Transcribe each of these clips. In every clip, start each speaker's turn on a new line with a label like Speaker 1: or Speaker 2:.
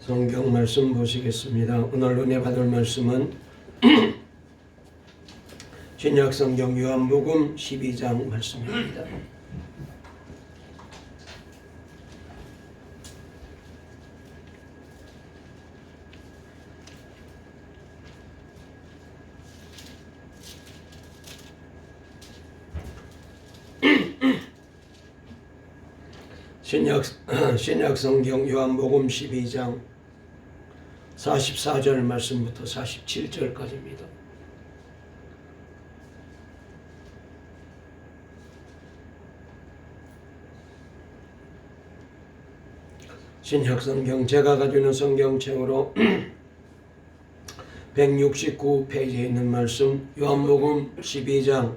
Speaker 1: 성경 말씀 보시겠습니다. 오늘 은혜 받을 말씀은 신약 성경 요한복음 12장 말씀입니다. 신약 성경 요한복음 12장 44절 말씀부터 47절까지입니다. 신약 성경 제가 가지고 있는 성경책으로 169페이지에 있는 말씀 요한복음 12장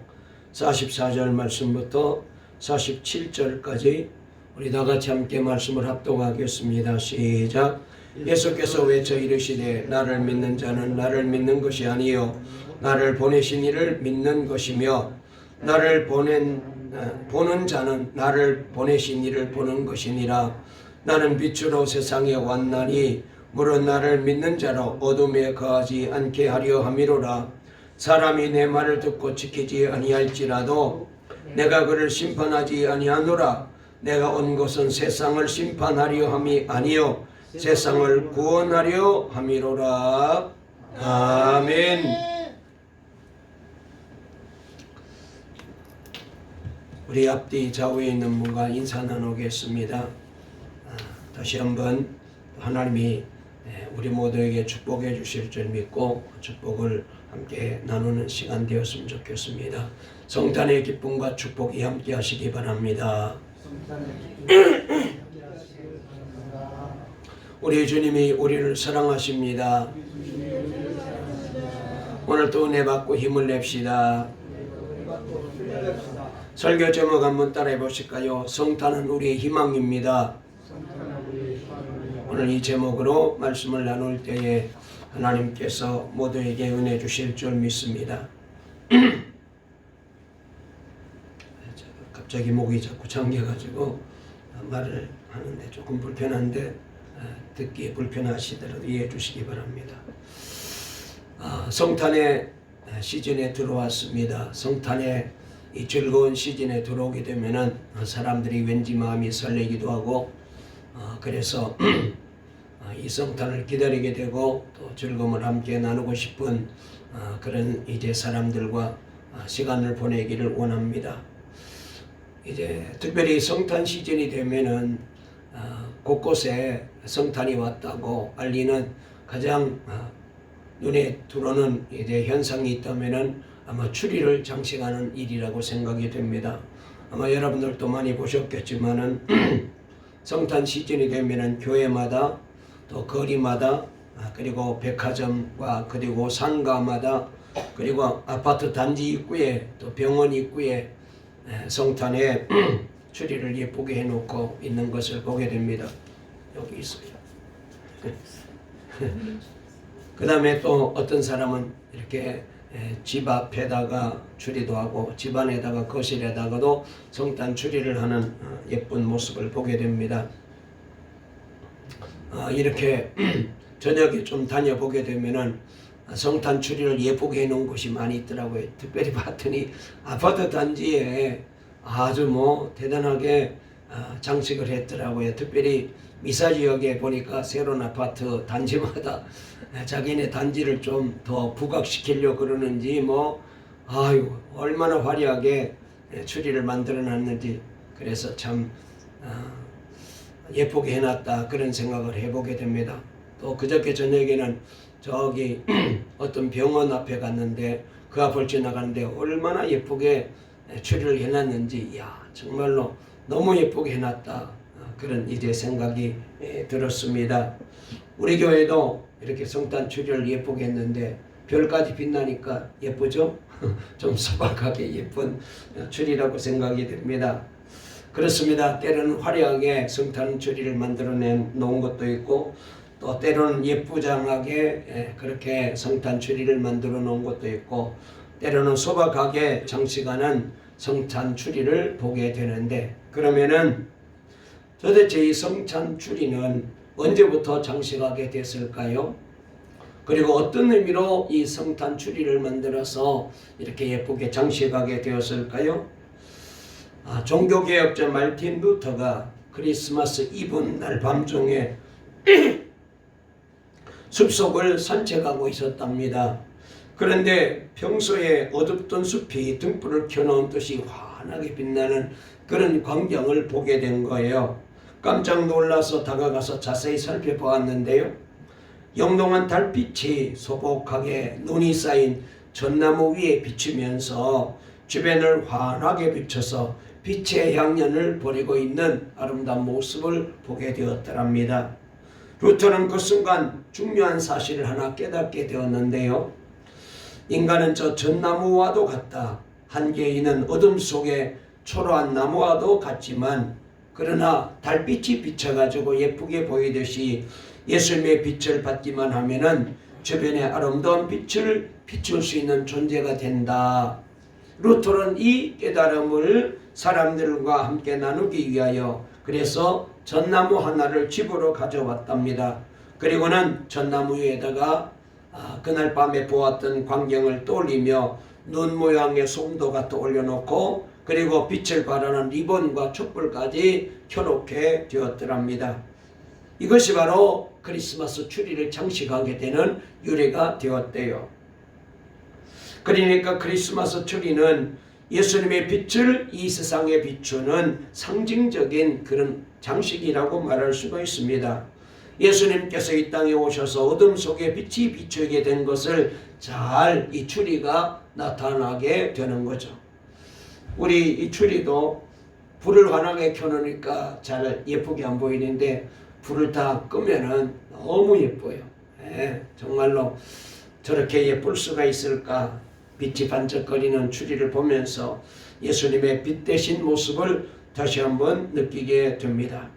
Speaker 1: 44절 말씀부터 47절까지 우리 다같이 함께 말씀을 합독하겠습니다. 시작. 예수께서 외쳐 이르시되 나를 믿는 자는 나를 믿는 것이 아니요 나를 보내신 이를 믿는 것이며 나를 보는 자는 나를 보내신 이를 보는 것이니라. 나는 빛으로 세상에 왔나니 물은 나를 믿는 자로 어둠에 거하지 않게 하려 함이로라. 사람이 내 말을 듣고 지키지 아니할지라도 내가 그를 심판하지 아니하노라. 내가 온 것은 세상을 심판하려 함이 아니요 세상을 구원하려 함이로라. 아멘. 우리 앞뒤 좌우에 있는 분과 인사 나누겠습니다. 다시 한번 하나님이 우리 모두에게 축복해 주실 줄 믿고 축복을 함께 나누는 시간 되었으면 좋겠습니다. 성탄의 기쁨과 축복이 함께 하시기 바랍니다. 우리 주님이 우리를 사랑하십니다. 오늘도 은혜 받고 힘을 냅시다. 설교 제목 한번 따라해 보실까요? 성탄은 우리의 희망입니다. 오늘 이 제목으로 말씀을 나눌 때에 하나님께서 모두에게 은혜 주실 줄 믿습니다. 갑자기 목이 자꾸 잠겨가지고 말을 하는데 조금 불편한데 듣기에 불편하시더라도 이해해 주시기 바랍니다. 성탄의 시즌에 들어왔습니다. 성탄의 이 즐거운 시즌에 들어오게 되면은 사람들이 왠지 마음이 설레기도 하고 그래서 이 성탄을 기다리게 되고 또 즐거움을 함께 나누고 싶은 그런 이제 사람들과 시간을 보내기를 원합니다. 이제 특별히 성탄 시즌이 되면은 곳곳에 성탄이 왔다고 알리는 가장 눈에 들어오는 이제 현상이 있다면은 아마 추리를 장식하는 일이라고 생각이 됩니다. 아마 여러분들도 많이 보셨겠지만은 성탄 시즌이 되면은 교회마다 또 거리마다 그리고 백화점과 그리고 상가마다 그리고 아파트 단지 입구에 또 병원 입구에 성탄에 추리를 예쁘게 해놓고 있는 것을 보게 됩니다. 여기 있어요. 그 다음에 또 어떤 사람은 이렇게 집 앞에다가 추리도 하고 집 안에다가 거실에다가도 성탄 추리를 하는 예쁜 모습을 보게 됩니다. 이렇게 저녁에 좀 다녀보게 되면은 성탄 추리를 예쁘게 해놓은 곳이 많이 있더라고요. 특별히 봤더니 아파트 단지에 아주 대단하게 장식을 했더라고요. 특별히 미사 지역에 보니까 새로운 아파트 단지마다 자기네 단지를 좀 더 부각시키려고 그러는지 아유 얼마나 화려하게 추리를 만들어 놨는지 그래서 참 예쁘게 해놨다 그런 생각을 해보게 됩니다. 또 그저께 저녁에는 저기 어떤 병원 앞에 갔는데 그 앞을 지나가는데 얼마나 예쁘게 추리를 해놨는지 이야 정말로 너무 예쁘게 해놨다 그런 이제 생각이 들었습니다. 우리 교회도 이렇게 성탄 추리를 예쁘게 했는데 별까지 빛나니까 예쁘죠? 좀 소박하게 예쁜 추리라고 생각이 됩니다. 그렇습니다. 때로는 화려하게 성탄 추리를 만들어 놓은 것도 있고 또 때로는 예쁘장하게 그렇게 성탄 추리를 만들어 놓은 것도 있고 때로는 소박하게 장식하는 성탄 추리를 보게 되는데 그러면은 도대체 이 성탄 추리는 언제부터 장식하게 됐을까요? 그리고 어떤 의미로 이 성탄 추리를 만들어서 이렇게 예쁘게 장식하게 되었을까요? 종교개혁자 말틴 루터가 크리스마스 이브날 밤중에 숲속을 산책하고 있었답니다. 그런데 평소에 어둡던 숲이 등불을 켜놓은 듯이 환하게 빛나는 그런 광경을 보게 된 거예요. 깜짝 놀라서 다가가서 자세히 살펴보았는데요. 영롱한 달빛이 소복하게 눈이 쌓인 전나무 위에 비추면서 주변을 환하게 비춰서 빛의 향연을 벌이고 있는 아름다운 모습을 보게 되었더랍니다. 루터는 그 순간 중요한 사실을 하나 깨닫게 되었는데요. 인간은 저 전나무와도 같다. 한계인은 어둠 속에 초라한 나무와도 같지만 그러나 달빛이 비쳐가지고 예쁘게 보이듯이 예수님의 빛을 받기만 하면은 주변에 아름다운 빛을 비출 수 있는 존재가 된다. 루터는 이 깨달음을 사람들과 함께 나누기 위하여 그래서 전나무 하나를 집으로 가져왔답니다. 그리고는 전나무 위에다가 그날 밤에 보았던 광경을 떠올리며 눈 모양의 송도가 또 올려놓고 그리고 빛을 발하는 리본과 촛불까지 켜놓게 되었더랍니다. 이것이 바로 크리스마스 추리를 장식하게 되는 유래가 되었대요. 그러니까 크리스마스 추리는 예수님의 빛을 이 세상에 비추는 상징적인 그런 장식이라고 말할 수가 있습니다. 예수님께서 이 땅에 오셔서 어둠 속에 빛이 비추게 된 것을 잘 이 추리가 나타나게 되는 거죠. 우리 이 추리도 불을 환하게 켜놓으니까 잘 예쁘게 안 보이는데 불을 다 끄면은 너무 예뻐요. 정말로 저렇게 예쁠 수가 있을까? 빛이 반짝거리는 추리를 보면서 예수님의 빛 대신 모습을 다시 한번 느끼게 됩니다.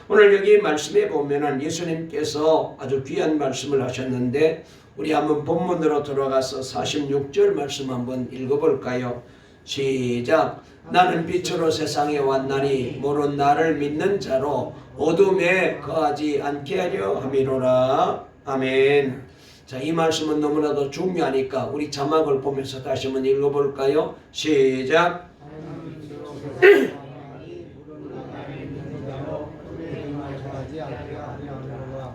Speaker 1: 오늘 여기 말씀에 보면은 예수님께서 아주 귀한 말씀을 하셨는데 우리 한번 본문으로 돌아가서 46절 말씀 한번 읽어볼까요? 시작. 나는 빛으로 세상에 왔나니 모른 나를 믿는 자로 어둠에 거하지 않게 하려 함이로라. 아멘. 자, 이 말씀은 너무나도 중요하니까 우리 자막을 보면서 다시 한번 읽어볼까요? 시작.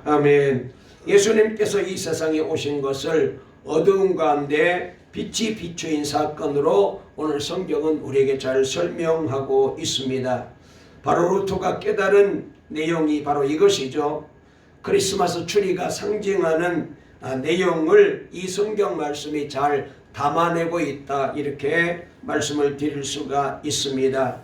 Speaker 1: 아멘. 예수님께서 이 세상에 오신 것을 어두운 가운데 빛이 비추인 사건으로 오늘 성경은 우리에게 잘 설명하고 있습니다. 바로 루터가 깨달은 내용이 바로 이것이죠. 크리스마스 추리가 상징하는 내용을 이 성경 말씀이 잘 담아내고 있다, 이렇게 말씀을 드릴 수가 있습니다.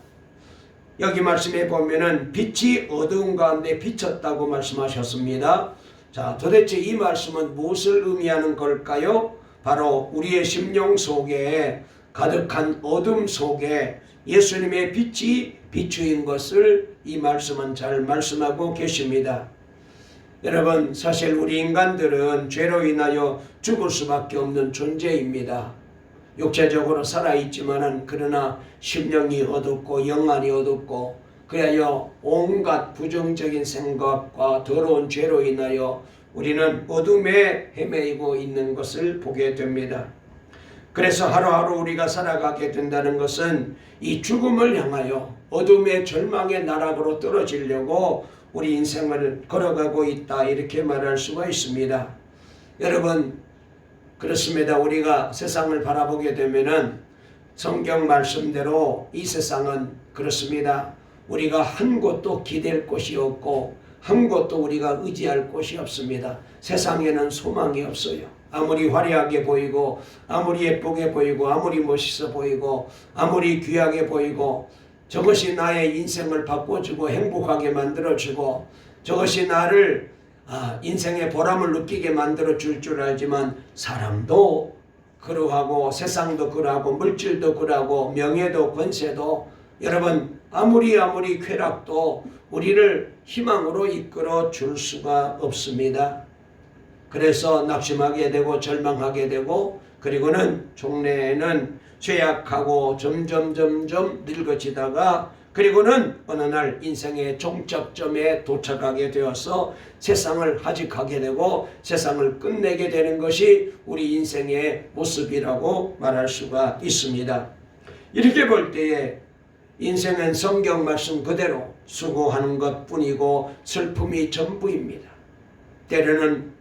Speaker 1: 여기 말씀에 보면은 빛이 어두운 가운데 비쳤다고 말씀하셨습니다. 자, 도대체 이 말씀은 무엇을 의미하는 걸까요? 바로 우리의 심령 속에 가득한 어둠 속에 예수님의 빛이 비추인 것을 이 말씀은 잘 말씀하고 계십니다. 여러분, 사실 우리 인간들은 죄로 인하여 죽을 수밖에 없는 존재입니다. 육체적으로 살아있지만은 그러나 심령이 어둡고 영안이 어둡고 그리하여 온갖 부정적인 생각과 더러운 죄로 인하여 우리는 어둠에 헤매이고 있는 것을 보게 됩니다. 그래서 하루하루 우리가 살아가게 된다는 것은 이 죽음을 향하여 어둠의 절망의 나락으로 떨어지려고 우리 인생을 걸어가고 있다, 이렇게 말할 수가 있습니다. 여러분, 그렇습니다. 우리가 세상을 바라보게 되면은 성경 말씀대로 이 세상은 그렇습니다. 우리가 한 곳도 기댈 곳이 없고 한 곳도 우리가 의지할 곳이 없습니다. 세상에는 소망이 없어요. 아무리 화려하게 보이고 아무리 예쁘게 보이고 아무리 멋있어 보이고 아무리 귀하게 보이고 저것이 나의 인생을 바꿔주고 행복하게 만들어주고 저것이 나를 인생의 보람을 느끼게 만들어줄 줄 알지만 사람도 그러하고 세상도 그러하고 물질도 그러하고 명예도 권세도 여러분 아무리 쾌락도 우리를 희망으로 이끌어 줄 수가 없습니다. 그래서 낙심하게 되고 절망하게 되고 그리고는 종래에는 죄악하고 점점 늙어지다가 그리고는 어느 날 인생의 종착점에 도착하게 되어서 세상을 하직하게 되고 세상을 끝내게 되는 것이 우리 인생의 모습이라고 말할 수가 있습니다. 이렇게 볼 때에 인생은 성경 말씀 그대로 수고하는 것뿐이고 슬픔이 전부입니다. 때로는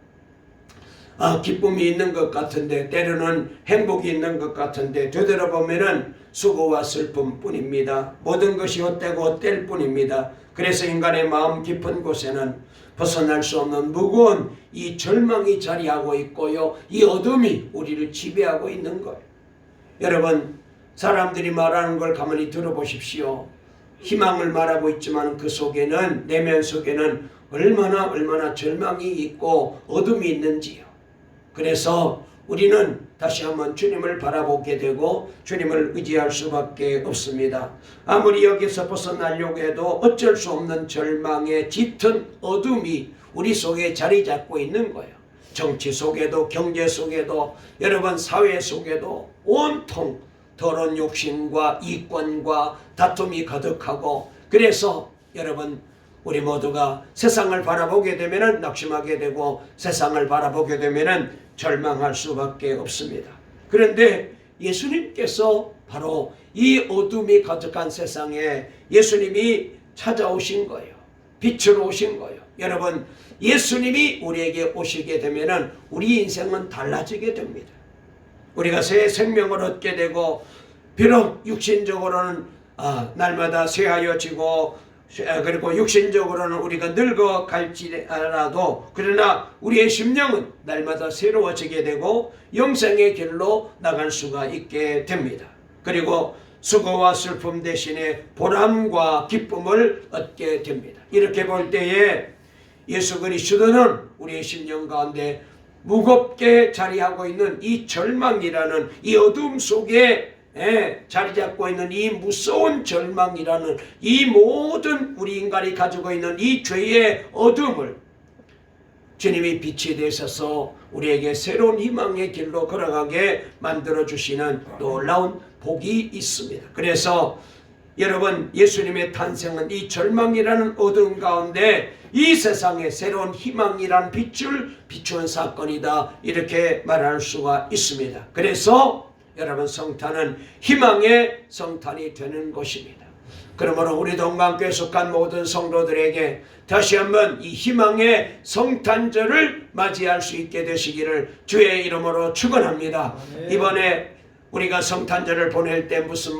Speaker 1: 기쁨이 있는 것 같은데 때로는 행복이 있는 것 같은데 되돌아보면은 수고와 슬픔뿐입니다. 모든 것이 헛되고 뗄 뿐입니다. 그래서 인간의 마음 깊은 곳에는 벗어날 수 없는 무거운 이 절망이 자리하고 있고요. 이 어둠이 우리를 지배하고 있는 거예요. 여러분, 사람들이 말하는 걸 가만히 들어보십시오. 희망을 말하고 있지만 그 속에는, 내면 속에는 얼마나 절망이 있고 어둠이 있는지요. 그래서 우리는 다시 한번 주님을 바라보게 되고 주님을 의지할 수밖에 없습니다. 아무리 여기서 벗어나려고 해도 어쩔 수 없는 절망의 짙은 어둠이 우리 속에 자리 잡고 있는 거예요. 정치 속에도 경제 속에도 여러분 사회 속에도 온통 더러운 욕심과 이권과 다툼이 가득하고 그래서 여러분 우리 모두가 세상을 바라보게 되면 낙심하게 되고 세상을 바라보게 되면 절망할 수밖에 없습니다. 그런데 예수님께서 바로 이 어둠이 가득한 세상에 예수님이 찾아오신 거예요. 빛으로 오신 거예요. 여러분, 예수님이 우리에게 오시게 되면 우리 인생은 달라지게 됩니다. 우리가 새 생명을 얻게 되고 비록 육신적으로는 날마다 쇠하여지고 그리고 육신적으로는 우리가 늙어갈지라도 그러나 우리의 심령은 날마다 새로워지게 되고 영생의 길로 나갈 수가 있게 됩니다. 그리고 수고와 슬픔 대신에 보람과 기쁨을 얻게 됩니다. 이렇게 볼 때에 예수 그리스도는 우리의 심령 가운데 무겁게 자리하고 있는 이 절망이라는 이 어둠 속에 자리 잡고 있는 이 무서운 절망이라는 이 모든 우리 인간이 가지고 있는 이 죄의 어둠을 주님이 빛이 되셔서 우리에게 새로운 희망의 길로 걸어가게 만들어주시는 놀라운 복이 있습니다. 그래서 여러분, 예수님의 탄생은 이 절망이라는 어둠 가운데 이 세상에 새로운 희망이라는 빛을 비추는 사건이다, 이렇게 말할 수가 있습니다. 그래서 여러분, 성탄은 희망의 성탄이 되는 것입니다. 그러므로 우리 동방교회에 속한 모든 성도들에게 다시 한번 이 희망의 성탄절을 맞이할 수 있게 되시기를 주의 이름으로 축원합니다. 이번에 우리가 성탄절을 보낼 때 무슨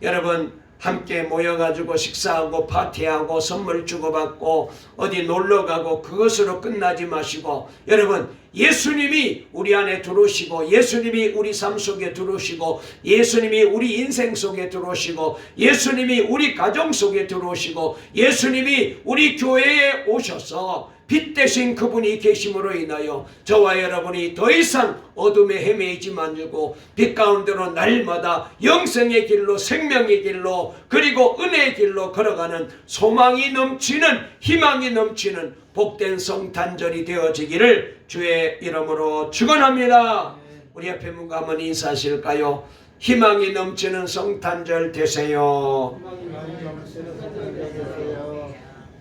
Speaker 1: 여러분 함께 모여가지고 식사하고 파티하고 선물 주고받고 어디 놀러가고 그것으로 끝나지 마시고 여러분, 예수님이 우리 안에 들어오시고 예수님이 우리 삶 속에 들어오시고 예수님이 우리 인생 속에 들어오시고 예수님이 우리 가정 속에 들어오시고 예수님이 우리 교회에 오셔서 빛 대신 그분이 계심으로 인하여 저와 여러분이 더 이상 어둠에 헤매이지 말고 빛 가운데로 날마다 영생의 길로, 생명의 길로, 그리고 은혜의 길로 걸어가는 소망이 넘치는, 희망이 넘치는 복된 성탄절이 되어지기를 주의 이름으로 축원합니다. 우리 옆에 분과 한번 인사하실까요? 희망이 넘치는 성탄절 되세요.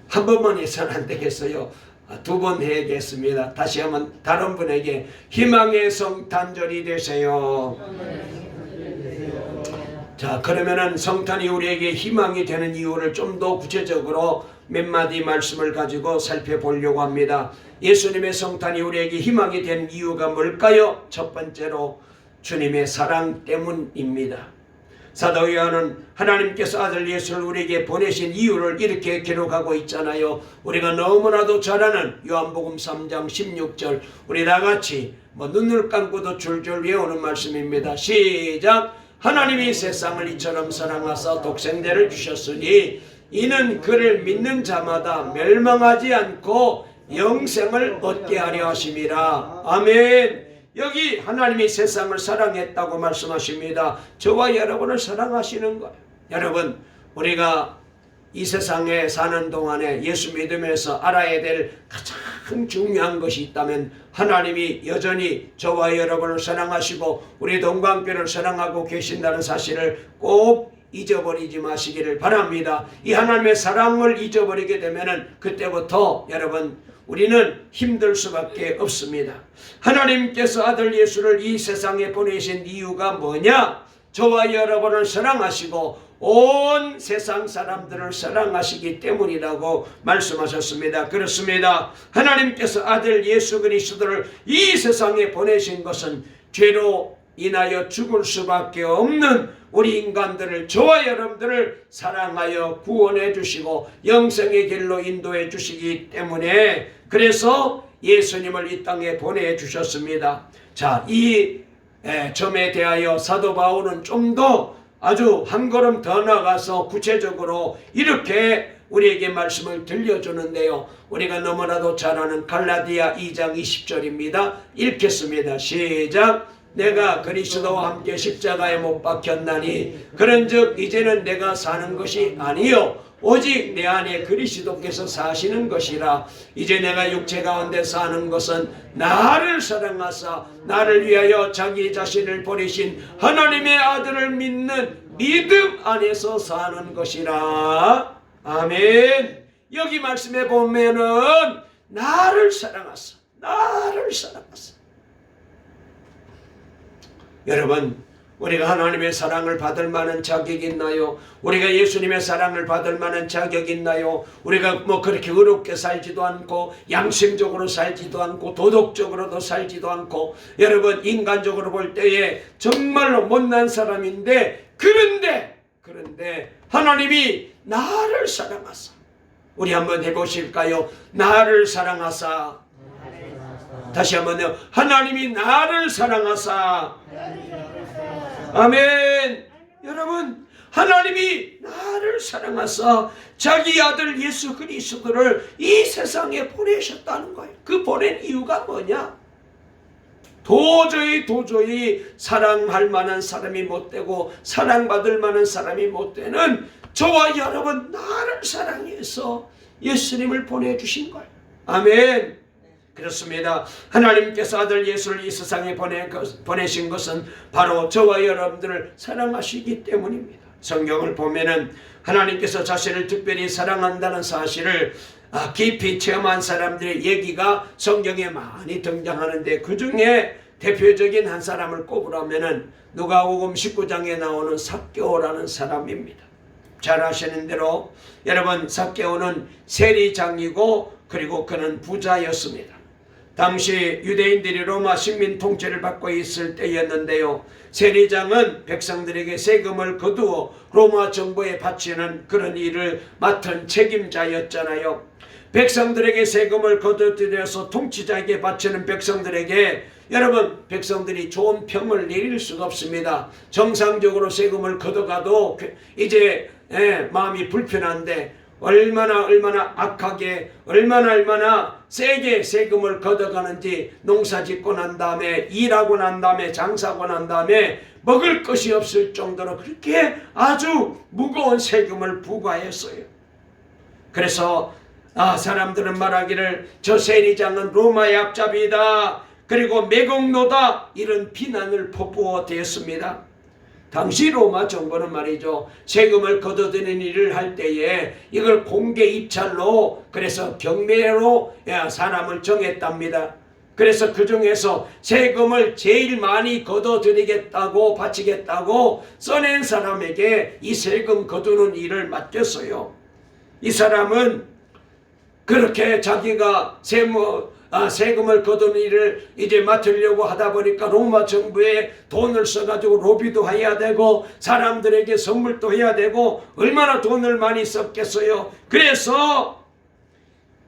Speaker 1: 한 번만 해서는 안 되겠어요. 두 번 해야겠습니다. 다시 한번 다른 분에게 희망의 성탄절이 되세요. 자, 그러면은 성탄이 우리에게 희망이 되는 이유를 좀 더 구체적으로 몇 마디 말씀을 가지고 살펴보려고 합니다. 예수님의 성탄이 우리에게 희망이 되는 이유가 뭘까요? 첫 번째로 주님의 사랑 때문입니다. 사도 요한은 하나님께서 아들 예수를 우리에게 보내신 이유를 이렇게 기록하고 있잖아요. 우리가 너무나도 잘 아는 요한복음 3장 16절, 우리 다같이 눈을 감고도 줄줄 외우는 말씀입니다. 시작! 하나님이 세상을 이처럼 사랑하사 독생자를 주셨으니 이는 그를 믿는 자마다 멸망하지 않고 영생을 얻게 하려 하심이라. 아멘. 여기 하나님이 세상을 사랑했다고 말씀하십니다. 저와 여러분을 사랑하시는 거예요. 여러분, 우리가 이 세상에 사는 동안에 예수 믿으면서 알아야 될 가장 중요한 것이 있다면 하나님이 여전히 저와 여러분을 사랑하시고 우리 동방교를 사랑하고 계신다는 사실을 꼭 잊어버리지 마시기를 바랍니다. 이 하나님의 사랑을 잊어버리게 되면은 그때부터 여러분 우리는 힘들 수밖에 없습니다. 하나님께서 아들 예수를 이 세상에 보내신 이유가 뭐냐? 저와 여러분을 사랑하시고 온 세상 사람들을 사랑하시기 때문이라고 말씀하셨습니다. 그렇습니다. 하나님께서 아들 예수 그리스도를 이 세상에 보내신 것은 죄로 인하여 죽을 수밖에 없는 우리 인간들을, 저와 여러분들을 사랑하여 구원해 주시고 영생의 길로 인도해 주시기 때문에, 그래서 예수님을 이 땅에 보내주셨습니다. 자, 이 점에 대하여 사도 바울은 좀 더 아주 한 걸음 더 나가서 구체적으로 이렇게 우리에게 말씀을 들려주는데요. 우리가 너무나도 잘 아는 갈라디아 2장 20절입니다. 읽겠습니다. 시작. 내가 그리스도와 함께 십자가에 못 박혔나니 그런즉 이제는 내가 사는 것이 아니요 오직 내 안에 그리스도께서 사시는 것이라. 이제 내가 육체 가운데 사는 것은 나를 사랑하사 나를 위하여 자기 자신을 버리신 하나님의 아들을 믿는 믿음 안에서 사는 것이라. 아멘. 여기 말씀에 보면은 나를 사랑하사, 나를 사랑하사. 여러분, 우리가 하나님의 사랑을 받을 만한 자격이 있나요? 우리가 예수님의 사랑을 받을 만한 자격이 있나요? 우리가 뭐 그렇게 어렵게 살지도 않고 양심적으로 살지도 않고 도덕적으로도 살지도 않고, 여러분 인간적으로 볼 때에 정말로 못난 사람인데, 그런데 하나님이 나를 사랑하사. 우리 한번 해보실까요? 나를 사랑하사. 다시 한번요. 하나님이 나를 사랑하사. 아멘. 여러분, 하나님이 나를 사랑하사 자기 아들 예수 그리스도를 이 세상에 보내셨다는 거예요. 그 보낸 이유가 뭐냐? 도저히 사랑할 만한 사람이 못 되고 사랑받을 만한 사람이 못 되는 저와 여러분, 나를 사랑해서 예수님을 보내주신 거예요. 아멘. 그렇습니다. 하나님께서 아들 예수를 이 세상에 보내신 것은 바로 저와 여러분들을 사랑하시기 때문입니다. 성경을 보면은 하나님께서 자신을 특별히 사랑한다는 사실을 깊이 체험한 사람들의 얘기가 성경에 많이 등장하는데, 그 중에 대표적인 한 사람을 꼽으라면은 누가복음 19장에 나오는 삭개오라는 사람입니다. 잘 아시는 대로 여러분, 삭개오는 세리장이고 그리고 그는 부자였습니다. 당시 유대인들이 로마 식민 통치를 받고 있을 때였는데요. 세리장은 백성들에게 세금을 거두어 로마 정부에 바치는 그런 일을 맡은 책임자였잖아요. 백성들에게 세금을 거두들여서 통치자에게 바치는 백성들에게, 여러분, 백성들이 좋은 평을 내릴 수가 없습니다. 정상적으로 세금을 걷어가도 이제 마음이 불편한데, 얼마나 악하게, 얼마나 세게 세금을 걷어가는지, 농사 짓고 난 다음에, 일하고 난 다음에, 장사하고 난 다음에 먹을 것이 없을 정도로 그렇게 아주 무거운 세금을 부과했어요. 그래서 사람들은 말하기를 저 세리장은 로마의 앞잡이다, 그리고 매국노다, 이런 비난을 퍼부어 대었습니다. 당시 로마 정부는 말이죠, 세금을 걷어들이는 일을 할 때에 이걸 공개 입찰로, 그래서 경매로 사람을 정했답니다. 그래서 그 중에서 세금을 제일 많이 걷어들이겠다고, 바치겠다고 써낸 사람에게 이 세금 거두는 일을 맡겼어요. 이 사람은 그렇게 자기가 세금을 거두는 일을 이제 맡으려고 하다 보니까 로마 정부에 돈을 써가지고 로비도 해야 되고 사람들에게 선물도 해야 되고 얼마나 돈을 많이 썼겠어요. 그래서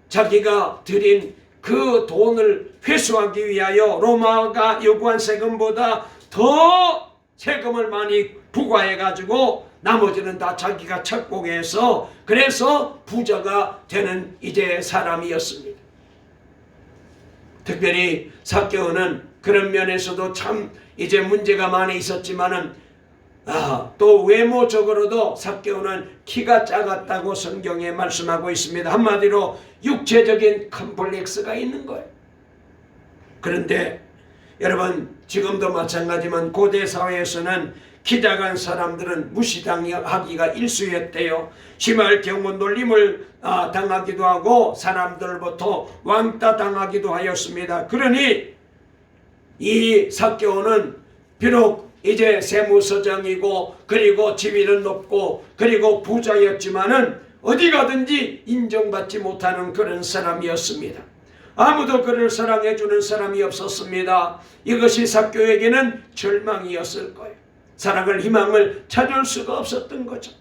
Speaker 1: 자기가 드린 그 돈을 회수하기 위하여 로마가 요구한 세금보다 더 세금을 많이 부과해가지고 나머지는 다 자기가 착복해서, 그래서 부자가 되는 이제 사람이었습니다. 특별히 삭개오는 그런 면에서도 참 이제 문제가 많이 있었지만은 또 외모적으로도 삭개오는 키가 작았다고 성경에 말씀하고 있습니다. 한마디로 육체적인 컴플렉스가 있는 거예요. 그런데 여러분, 지금도 마찬가지지만 고대 사회에서는 키 작은 사람들은 무시당하기가 일쑤였대요. 심할 경우 놀림을 당하기도 하고 사람들부터 왕따 당하기도 하였습니다. 그러니 이 삭개오는 비록 이제 세무서장이고 그리고 지위는 높고 그리고 부자였지만은 어디 가든지 인정받지 못하는 그런 사람이었습니다. 아무도 그를 사랑해주는 사람이 없었습니다. 이것이 삭개오에게는 절망이었을 거예요. 사랑을 희망을 찾을 수가 없었던 거죠.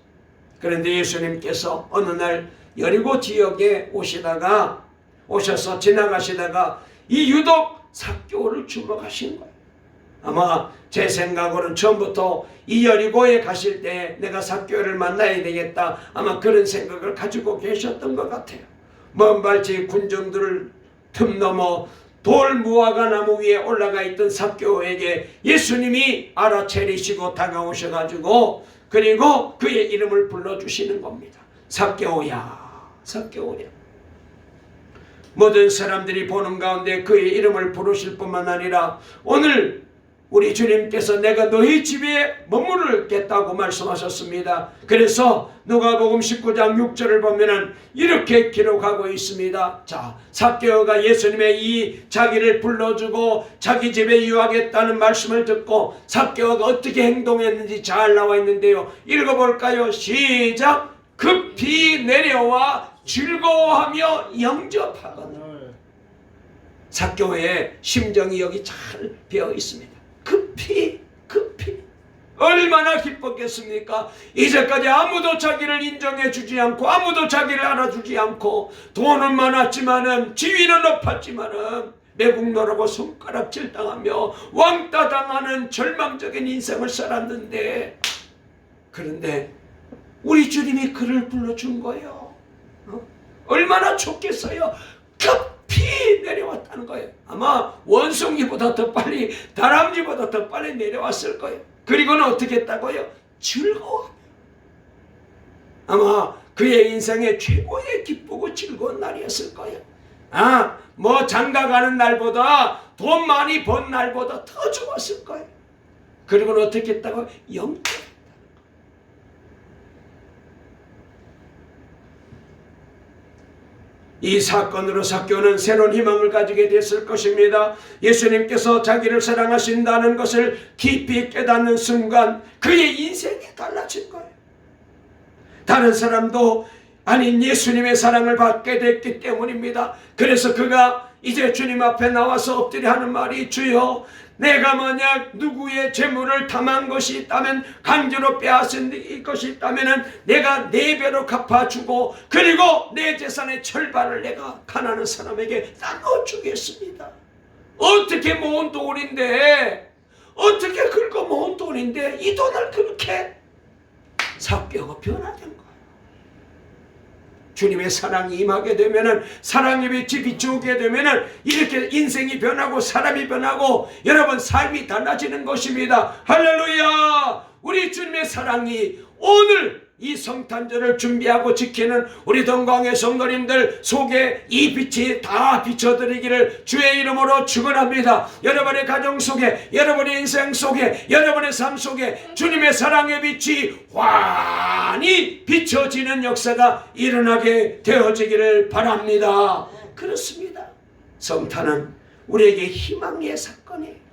Speaker 1: 그런데 예수님께서 어느 날 여리고 지역에 오셔서 지나가시다가 이 유독 삭개오를 주목하신 거예요. 아마 제 생각으로는 처음부터 이 여리고에 가실 때 내가 삭개오를 만나야 되겠다, 아마 그런 생각을 가지고 계셨던 것 같아요. 먼 발치 군중들을 틈 넘어 돌 무화과 나무 위에 올라가 있던 삭개오에게 예수님이 알아채리시고 다가오셔가지고 그리고 그의 이름을 불러주시는 겁니다. 삭개오야, 삭개오야. 모든 사람들이 보는 가운데 그의 이름을 부르실 뿐만 아니라 오늘 우리 주님께서 내가 너희 집에 머무르겠다고 말씀하셨습니다. 그래서 누가복음 19장 6절을 보면은 이렇게 기록하고 있습니다. 자, 삭개오가 예수님의 이 자기를 불러주고 자기 집에 유하겠다는 말씀을 듣고 삭개오가 어떻게 행동했는지 잘 나와 있는데요. 읽어볼까요? 시작. 급히 내려와 즐거워하며 영접하거늘. 삭개오의 심정이 여기 잘 배어 있습니다. 급히 얼마나 기뻤겠습니까? 이제까지 아무도 자기를 인정해 주지 않고 아무도 자기를 알아주지 않고 돈은 많았지만은 지위는 높았지만은 매국노라고 손가락질 당하며 왕따 당하는 절망적인 인생을 살았는데, 그런데 우리 주님이 그를 불러준 거예요. 얼마나 좋겠어요. 급히 내려왔다는 거예요. 아마 원숭이보다 더 빨리, 다람쥐보다 더 빨리 내려왔을 거예요. 그리고는 어떻게 했다고요? 즐거워. 아마 그의 인생의 최고의 기쁘고 즐거운 날이었을 거예요. 뭐 장가 가는 날보다, 돈 많이 번 날보다 더 좋았을 거예요. 그리고는 어떻게 했다고요? 영적. 이 사건으로 삭개오는 새로운 희망을 가지게 됐을 것입니다. 예수님께서 자기를 사랑하신다는 것을 깊이 깨닫는 순간 그의 인생이 달라진 거예요. 다른 사람도 아닌 예수님의 사랑을 받게 됐기 때문입니다. 그래서 그가 이제 주님 앞에 나와서 엎드려 하는 말이, 주여, 내가 만약 누구의 재물을 탐한 것이 있다면, 강제로 빼앗은 것이 있다면 내가 4배로 갚아주고 그리고 내 재산의 절반을 내가 가난한 사람에게 나눠주겠습니다. 어떻게 모은 돈인데, 어떻게 긁어 모은 돈인데 이 돈을 그렇게 삭개오가 변화된 거예요. 주님의 사랑이 임하게 되면은, 사랑의 빛이 비추게 되면은 이렇게 인생이 변하고 사람이 변하고 여러분 삶이 달라지는 것입니다. 할렐루야! 우리 주님의 사랑이 오늘 이 성탄절을 준비하고 지키는 우리 동광의 성도님들 속에 이 빛이 다 비춰드리기를 주의 이름으로 축원합니다. 여러분의 가정 속에, 여러분의 인생 속에, 여러분의 삶 속에 주님의 사랑의 빛이 환히 비춰지는 역사가 일어나게 되어지기를 바랍니다. 그렇습니다. 성탄은 우리에게 희망의 사건이에요.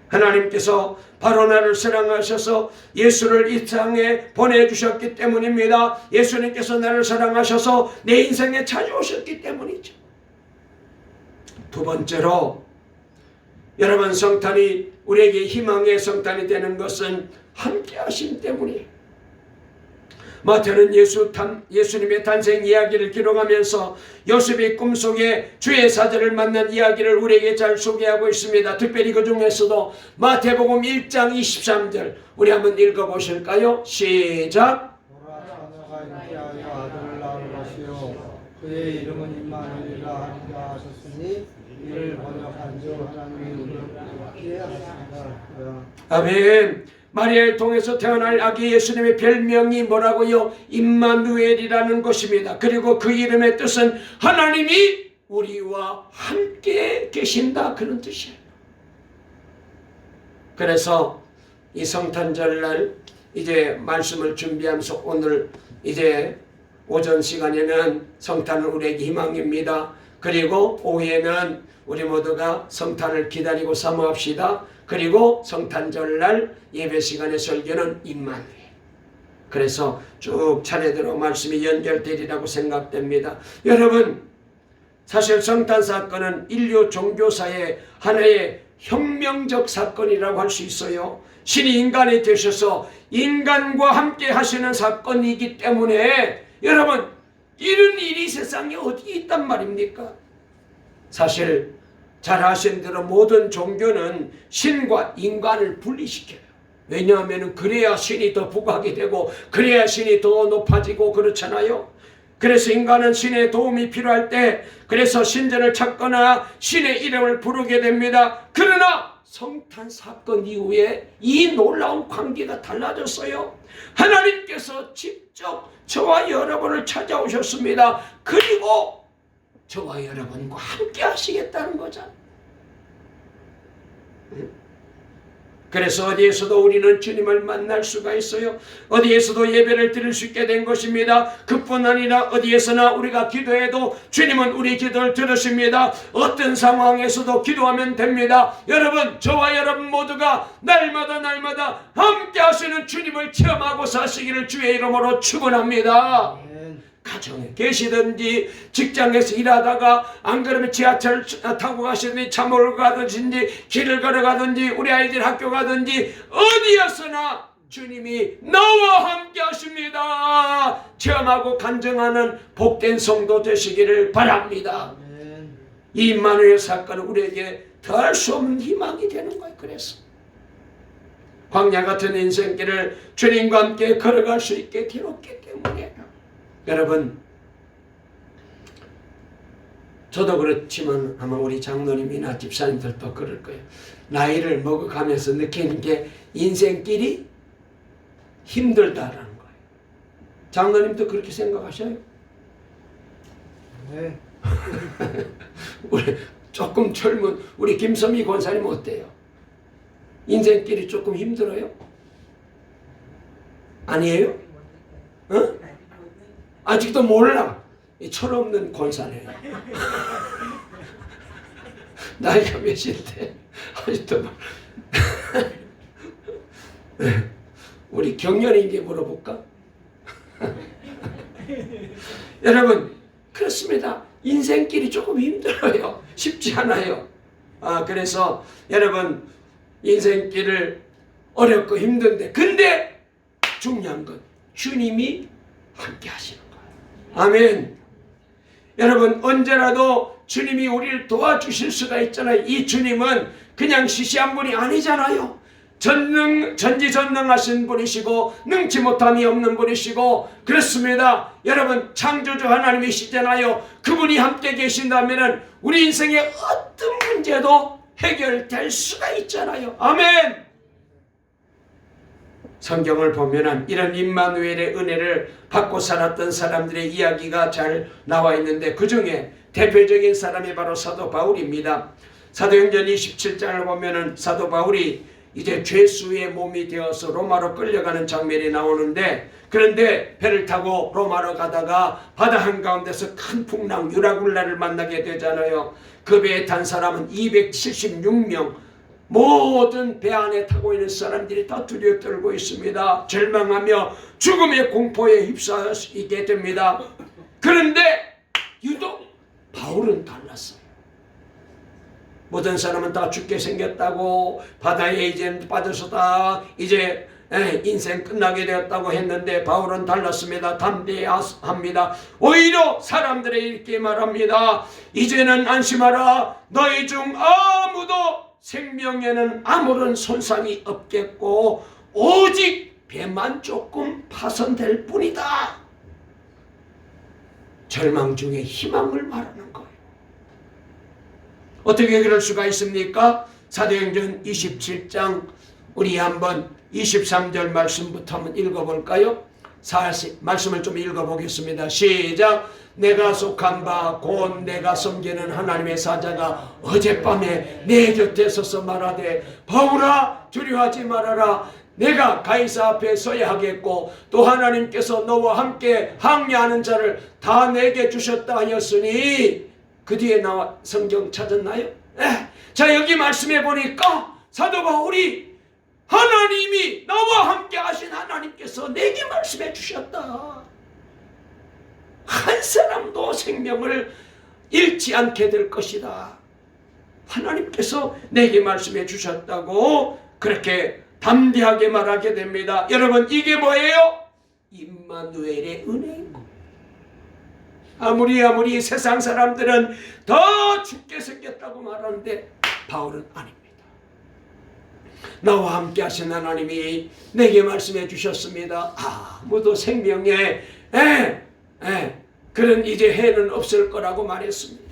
Speaker 1: 하나님께서 바로 나를 사랑하셔서 예수를 이 땅에 보내주셨기 때문입니다. 예수님께서 나를 사랑하셔서 내 인생에 찾아오셨기 때문이죠. 두 번째로, 여러분, 성탄이 우리에게 희망의 성탄이 되는 것은 함께 하심 때문이에요. 마태는 예수님의 탄생 이야기를 기록하면서 요셉이 꿈속에 주의 사자를 만난 이야기를 우리에게 잘 소개하고 있습니다. 특별히 그 중에서도 마태복음 1장 23절 우리 한번 읽어보실까요? 시작.
Speaker 2: 아들을 낳을 것이요 그의 이름은 임마누엘이라 하리라 하셨으니 이를 번역한 줄 하나님이 우리를 하셨습니다.
Speaker 1: 아멘. 마리아를 통해서 태어날 아기 예수님의 별명이 뭐라고요? 임마누엘이라는 것입니다. 그리고 그 이름의 뜻은 하나님이 우리와 함께 계신다, 그런 뜻이에요. 그래서 이 성탄절날 이제 말씀을 준비하면서 오늘 이제 오전 시간에는 성탄은 우리에게 희망입니다. 그리고 오후에는 우리 모두가 성탄을 기다리고 사모합시다. 그리고 성탄절날 예배 시간의 설교는 임마누엘. 그래서 쭉 차례대로 말씀이 연결되리라고 생각됩니다. 여러분, 사실 성탄 사건은 인류 종교사의 하나의 혁명적 사건이라고 할 수 있어요. 신이 인간이 되셔서 인간과 함께 하시는 사건이기 때문에 여러분, 이런 일이 세상에 어디 있단 말입니까? 사실 잘 아신 대로 모든 종교는 신과 인간을 분리시켜요. 왜냐하면 그래야 신이 더 부각이 되고 그래야 신이 더 높아지고 그렇잖아요. 그래서 인간은 신의 도움이 필요할 때 그래서 신전을 찾거나 신의 이름을 부르게 됩니다. 그러나 성탄 사건 이후에 이 놀라운 관계가 달라졌어요. 하나님께서 직접 저와 여러분을 찾아오셨습니다. 그리고 저와 여러분과 함께 하시겠다는 거죠. 그래서 어디에서도 우리는 주님을 만날 수가 있어요. 어디에서도 예배를 드릴 수 있게 된 것입니다. 그뿐 아니라 어디에서나 우리가 기도해도 주님은 우리 기도를 들으십니다. 어떤 상황에서도 기도하면 됩니다. 여러분, 저와 여러분 모두가 날마다 함께 하시는 주님을 체험하고 사시기를 주의 이름으로 축원합니다. 가정에 계시든지 직장에서 일하다가 안 그러면 지하철 타고 가시든지 차 몰고 가든지 길을 걸어가든지 우리 아이들 학교 가든지 어디에서나 주님이 나와 함께 하십니다. 체험하고 간증하는 복된 성도 되시기를 바랍니다. 이 임마누엘 사건은 우리에게 더할 수 없는 희망이 되는 거예요. 그래서 광야 같은 인생길을 주님과 함께 걸어갈 수 있게 되었기 때문에 여러분, 저도 그렇지만 아마 우리 장로님이나 집사님들도 그럴 거예요. 나이를 먹어가면서 느끼는 게 인생길이 힘들다라는 거예요. 장로님도 그렇게 생각하셔요?
Speaker 2: 네.
Speaker 1: 우리 조금 젊은 우리 김선미 권사님 어때요? 인생길이 조금 힘들어요? 아니에요? 어? 아직도 몰라. 철없는 권사네. 나이가 몇인데 아직도 우리 경련이에게 물어볼까? 여러분, 그렇습니다. 인생길이 조금 힘들어요. 쉽지 않아요. 그래서 여러분, 인생길을 어렵고 힘든데 근데 중요한 건 주님이 함께 하시는 거예요. 아멘. 여러분, 언제라도 주님이 우리를 도와주실 수가 있잖아요. 이 주님은 그냥 시시한 분이 아니잖아요. 전지전능하신 분이시고 능치 못함이 없는 분이시고 그렇습니다. 여러분, 창조주 하나님이시잖아요. 그분이 함께 계신다면 우리 인생의 어떤 문제도 해결될 수가 있잖아요. 아멘. 성경을 보면 이런 임마누엘의 은혜를 받고 살았던 사람들의 이야기가 잘 나와 있는데 그 중에 대표적인 사람이 바로 사도 바울입니다. 사도행전 27장을 보면 사도 바울이 이제 죄수의 몸이 되어서 로마로 끌려가는 장면이 나오는데 그런데 배를 타고 로마로 가다가 바다 한가운데서 큰 풍랑 유라굴라를 만나게 되잖아요. 그 배에 탄 사람은 276명, 모든 배 안에 타고 있는 사람들이 다 두려워 떨고 있습니다. 절망하며 죽음의 공포에 휩싸이게 됩니다. 그런데 유독 바울은 달랐어요. 모든 사람은 다 죽게 생겼다고, 바다에 이제 빠져서 다 이제 인생 끝나게 되었다고 했는데 바울은 달랐습니다. 담대합니다. 오히려 사람들에게 이렇게 말합니다. 이제는 안심하라. 너희 중 아무도 생명에는 아무런 손상이 없겠고 오직 배만 조금 파손될 뿐이다. 절망 중에 희망을 말하는 거예요. 어떻게 그럴 수가 있습니까? 사도행전 27장 우리 한번 23절 말씀부터 한번 읽어볼까요? 말씀을 좀 읽어보겠습니다. 시작. 내가 속한 바 곧 내가 섬기는 하나님의 사자가 어젯밤에 내 곁에 서서 말하되 바울아 두려워하지 말아라. 내가 가이사 앞에 서야 하겠고 또 하나님께서 너와 함께 항례하는 자를 다 내게 주셨다 하였으니 그 뒤에 나와 성경 찾았나요? 자, 여기 말씀해 보니까 사도 바울이 하나님이 나와 함께 하신 하나님께서 내게 말씀해 주셨다. 한 사람도 생명을 잃지 않게 될 것이다. 하나님께서 내게 말씀해 주셨다고 그렇게 담대하게 말하게 됩니다. 여러분, 이게 뭐예요? 임마누엘의 은혜인 거예요. 아무리 세상 사람들은 더 죽게 생겼다고 말하는데 바울은 아닙니다. 나와 함께 하신 하나님이 내게 말씀해 주셨습니다. 아무도 생명에 그런 이제 해는 없을 거라고 말했습니다.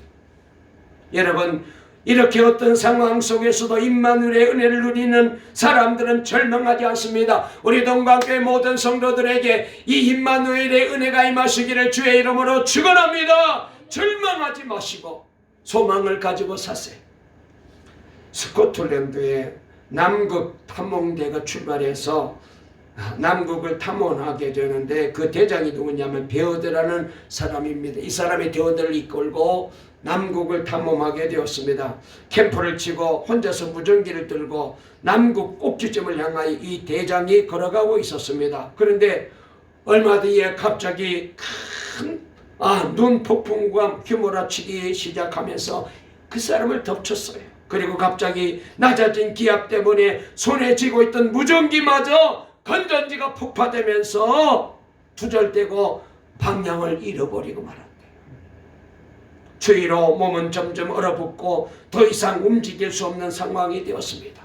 Speaker 1: 여러분, 이렇게 어떤 상황 속에서도 임마누엘의 은혜를 누리는 사람들은 절망하지 않습니다. 우리 동방교회 모든 성도들에게 이 임마누엘의 은혜가 임하시기를 주의 이름으로 축원합니다. 절망하지 마시고 소망을 가지고 사세요. 스코틀랜드의 남극 탐험대가 출발해서 남극을 탐험하게 되는데 그 대장이 누구냐면 베어드라는 사람입니다. 이 사람이 대원들을 이끌고 남극을 탐험하게 되었습니다. 캠프를 치고 혼자서 무전기를 들고 남극 꼭지점을 향하여 이 대장이 걸어가고 있었습니다. 그런데 얼마 뒤에 갑자기 큰 눈 폭풍과 휘몰아치기 시작하면서 그 사람을 덮쳤어요. 그리고 갑자기 낮아진 기압 때문에 손에 쥐고 있던 무전기마저 건전지가 폭파되면서 투절되고 방향을 잃어버리고 말았대요. 추위로 몸은 점점 얼어붙고 더 이상 움직일 수 없는 상황이 되었습니다.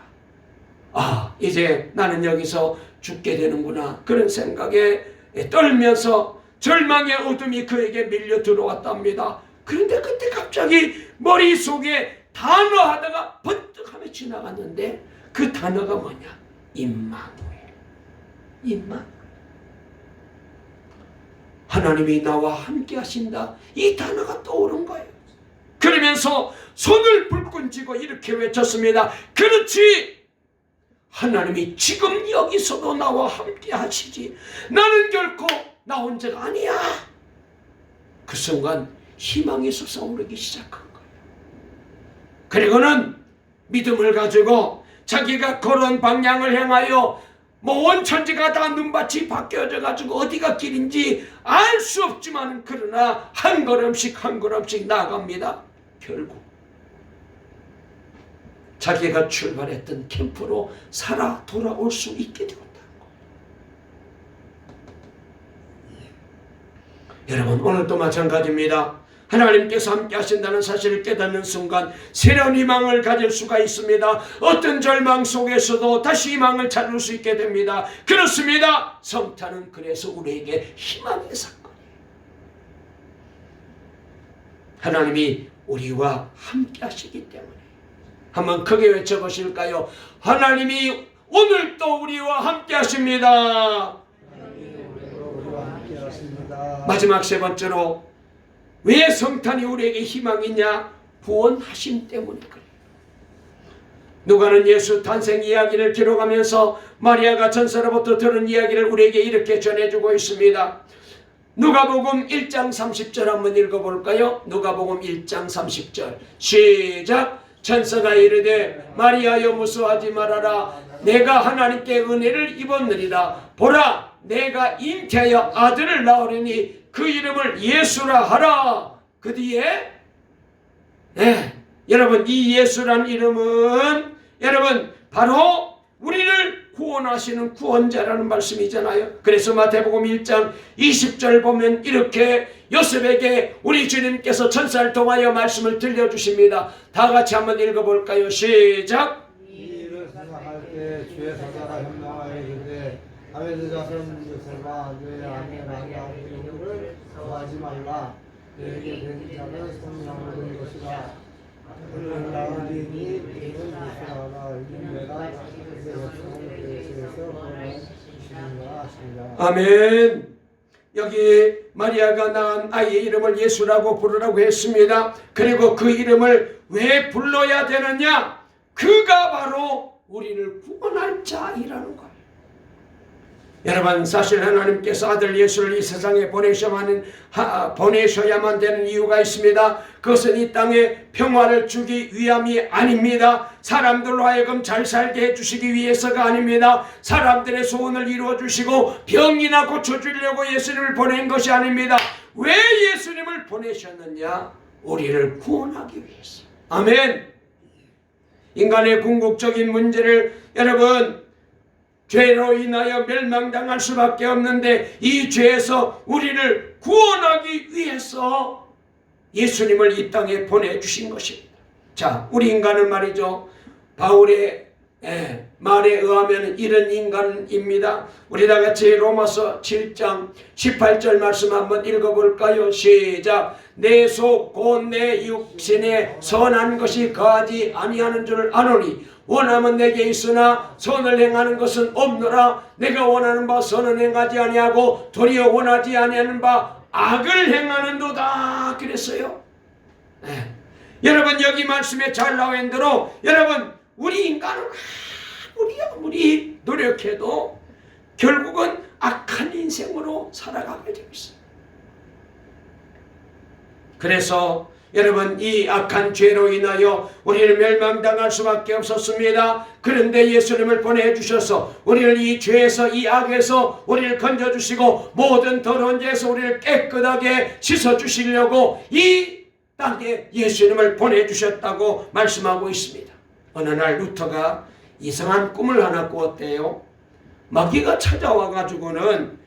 Speaker 1: 이제 나는 여기서 죽게 되는구나, 그런 생각에 떨면서 절망의 어둠이 그에게 밀려 들어왔답니다. 그런데 그때 갑자기 머릿속에 단어 하다가 번뜩하며 지나갔는데 그 단어가 뭐냐? 임마누엘. 하나님이 나와 함께 하신다, 이 단어가 떠오른 거예요. 그러면서 손을 불끈 쥐고 이렇게 외쳤습니다. 그렇지, 하나님이 지금 여기서도 나와 함께 하시지, 나는 결코 나 혼자가 아니야. 그 순간 희망이 솟아오르기 시작한 거예요. 그리고는 믿음을 가지고 자기가 걸은 방향을 향하여 온 천지가 다 눈밭이 바뀌어져 가지고 어디가 길인지 알 수 없지만 그러나 한 걸음씩 나아갑니다. 결국 자기가 출발했던 캠프로 살아 돌아올 수 있게 되었다는 거예요. 여러분, 오늘도 마찬가지입니다. 하나님께서 함께 하신다는 사실을 깨닫는 순간 새로운 희망을 가질 수가 있습니다. 어떤 절망 속에서도 다시 희망을 찾을 수 있게 됩니다. 그렇습니다. 성탄은 그래서 우리에게 희망의 사건이에요. 하나님이 우리와 함께 하시기 때문에 한번 크게 외쳐보실까요? 하나님이 오늘도 우리와 함께 하십니다. 마지막 세 번째로, 왜 성탄이 우리에게 희망이냐? 구원하심 때문에 그래요. 누가는 예수 탄생 이야기를 기록하면서 마리아가 천사로부터 들은 이야기를 우리에게 이렇게 전해주고 있습니다. 누가복음 1장 30절 한번 읽어볼까요? 누가복음 1장 30절 시작. 천사가 이르되 마리아여 무서워하지 말아라, 내가 하나님께 은혜를 입었느니라. 보라, 내가 잉태하여 아들을 낳으리니 그 이름을 예수라 하라. 그 뒤에 여러분, 이 예수란 이름은 여러분 바로 우리를 구원하시는 구원자라는 말씀이잖아요. 그래서 마태복음 1장 20절 보면 이렇게 요셉에게 우리 주님께서 천사를 통하여 말씀을 들려주십니다. 다 같이 한번 읽어볼까요? 시작.
Speaker 2: 이 일을 생각할 때 주의 사자가 현명하여 이르되 다윗의 자손 요셉아, 내 아내 마리아의 이름을 거하지 말라. 내게 된 자는 성령으로 된 것이라. 그를 낳으리니 이는 예수하라. 이는 내가 그의 백성을 계시에서 보낸 주님이라 하시니라.
Speaker 1: 아멘. 여기 마리아가 낳은 아이의 이름을 예수라고 부르라고 했습니다. 그리고 그 이름을 왜 불러야 되느냐? 그가 바로 우리를 구원할 자이라는 거예요. 여러분, 사실 하나님께서 아들 예수를 이 세상에 보내셔야만 되는 이유가 있습니다. 그것은 이 땅에 평화를 주기 위함이 아닙니다. 사람들로 하여금 잘 살게 해주시기 위해서가 아닙니다. 사람들의 소원을 이루어주시고 병이나 고쳐주려고 예수님을 보낸 것이 아닙니다. 왜 예수님을 보내셨느냐? 우리를 구원하기 위해서. 아멘. 인간의 궁극적인 문제를 여러분, 죄로 인하여 멸망당할 수밖에 없는데 이 죄에서 우리를 구원하기 위해서 예수님을 이 땅에 보내주신 것입니다. 자, 우리 인간은 말이죠, 바울의 말에 의하면 이런 인간입니다. 우리 다 같이 로마서 7장 18절 말씀 한번 읽어볼까요? 시작. 내 속 곧 내 육신에 선한 것이 거하지 아니하는 줄 아노니 원함은 내게 있으나 선을 행하는 것은 없노라. 내가 원하는 바 선은 행하지 아니하고 도리어 원하지 아니하는 바 악을 행하는도다. 그랬어요. 여러분, 여기 말씀에 잘 나와 있는 대로 여러분, 우리 인간은 아무리 노력해도 결국은 악한 인생으로 살아가게 되어 있어요. 그래서 여러분, 이 악한 죄로 인하여 우리를 멸망당할 수밖에 없었습니다. 그런데 예수님을 보내주셔서 우리를 이 죄에서, 이 악에서 우리를 건져주시고 모든 더러운 죄에서 우리를 깨끗하게 씻어주시려고 이 땅에 예수님을 보내주셨다고 말씀하고 있습니다. 어느 날 루터가 이상한 꿈을 하나 꾸었대요. 마귀가 찾아와가지고는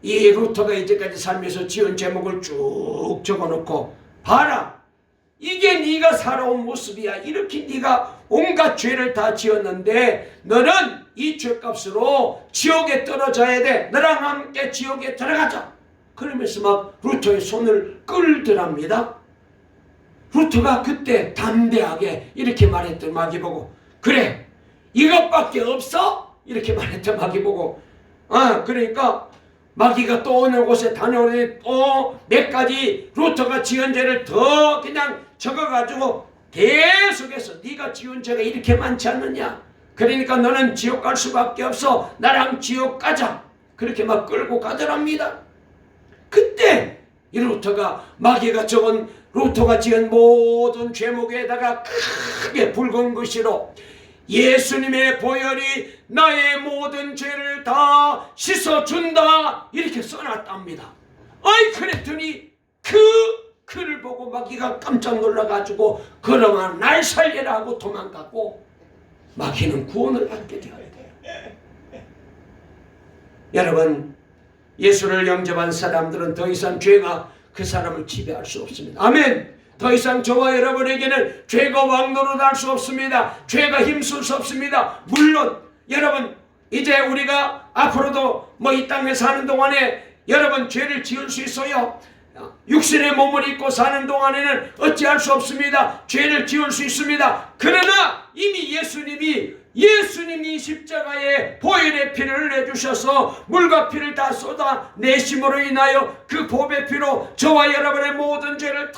Speaker 1: 이 루터가 이제까지 살면서 지은 제목을 쭉 적어놓고, 봐라, 이게 네가 살아온 모습이야. 이렇게 네가 온갖 죄를 다 지었는데 너는 이 죄값으로 지옥에 떨어져야 돼. 너랑 함께 지옥에 들어가자. 그러면서 막 루터의 손을 끌더랍니다. 루터가 그때 담대하게 이렇게 말했던 마귀 보고, 그래, 이것밖에 없어? 이렇게 말했던 마귀 보고, 그러니까 마귀가 또 어느 곳에 다녀오니 또 몇 가지 루터가 지은 죄를 더 그냥 적어가지고 계속해서 네가 지은 죄가 이렇게 많지 않느냐, 그러니까 너는 지옥 갈 수밖에 없어. 나랑 지옥 가자. 그렇게 막 끌고 가더랍니다. 그때 이 루터가 마귀가 적은 루터가 지은 모든 죄목에다가 크게 붉은 글씨로 예수님의 보혈이 나의 모든 죄를 다 씻어준다 이렇게 써놨답니다. 그랬더니 그 글을 보고 마귀가 깜짝 놀라가지고 그러나 날 살려라 하고 도망가고 마귀는 구원을 받게 되어야 돼요. 여러분, 예수를 영접한 사람들은 더 이상 죄가 그 사람을 지배할 수 없습니다. 아멘. 더 이상 저와 여러분에게는 죄가 왕노릇할 수 없습니다. 죄가 힘쓸 수 없습니다. 물론 여러분, 이제 우리가 앞으로도 이 땅에 사는 동안에 여러분 죄를 지을 수 있어요. 육신의 몸을 입고 사는 동안에는 어찌할 수 없습니다. 죄를 지을 수 있습니다. 그러나 이미 예수님이 십자가에 보혈의 피를 내주셔서 물과 피를 다 쏟아 내심으로 인하여 그 보배 피로 저와 여러분의 모든 죄를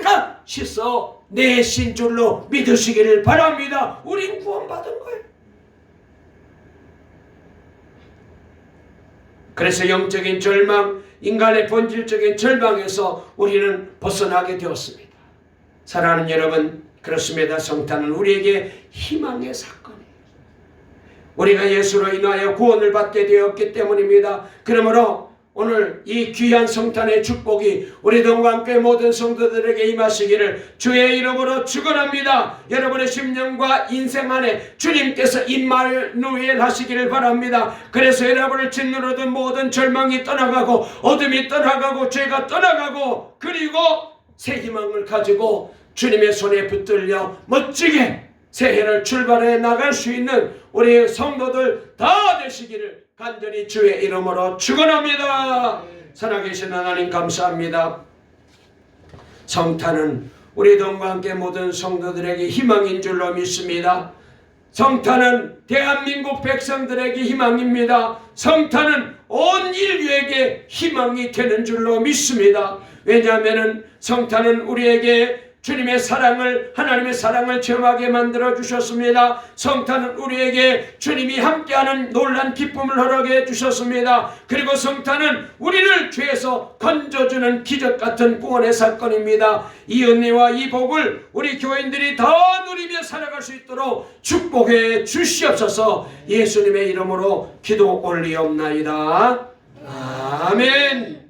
Speaker 1: 다 씻어 내신 줄로 믿으시기를 바랍니다. 우린 구원받은 거예요. 그래서 영적인 절망, 인간의 본질적인 절망에서 우리는 벗어나게 되었습니다. 사랑하는 여러분, 그렇습니다. 성탄은 우리에게 희망의 사건이에요. 우리가 예수로 인하여 구원을 받게 되었기 때문입니다. 그러므로 오늘 이 귀한 성탄의 축복이 우리 동관교회 모든 성도들에게 임하시기를 주의 이름으로 축원합니다. 여러분의 심령과 인생 안에 주님께서 임마누엘 하시기를 바랍니다. 그래서 여러분을 짓누르던 모든 절망이 떠나가고 어둠이 떠나가고 죄가 떠나가고 그리고 새 희망을 가지고 주님의 손에 붙들려 멋지게 새해를 출발해 나갈 수 있는 우리 성도들 다 되시기를 간절히 주의 이름으로 축원합니다. 살아계신 하나님 감사합니다. 성탄은 우리 동과 함께 모든 성도들에게 희망인 줄로 믿습니다. 성탄은 대한민국 백성들에게 희망입니다. 성탄은 온 인류에게 희망이 되는 줄로 믿습니다. 왜냐하면 성탄은 우리에게 주님의 사랑을, 하나님의 사랑을 체험하게 만들어 주셨습니다. 성탄은 우리에게 주님이 함께하는 놀란 기쁨을 허락해 주셨습니다. 그리고 성탄은 우리를 죄에서 건져주는 기적 같은 구원의 사건입니다. 이 은혜와 이 복을 우리 교인들이 더 누리며 살아갈 수 있도록 축복해 주시옵소서. 예수님의 이름으로 기도 올리옵나이다. 아멘.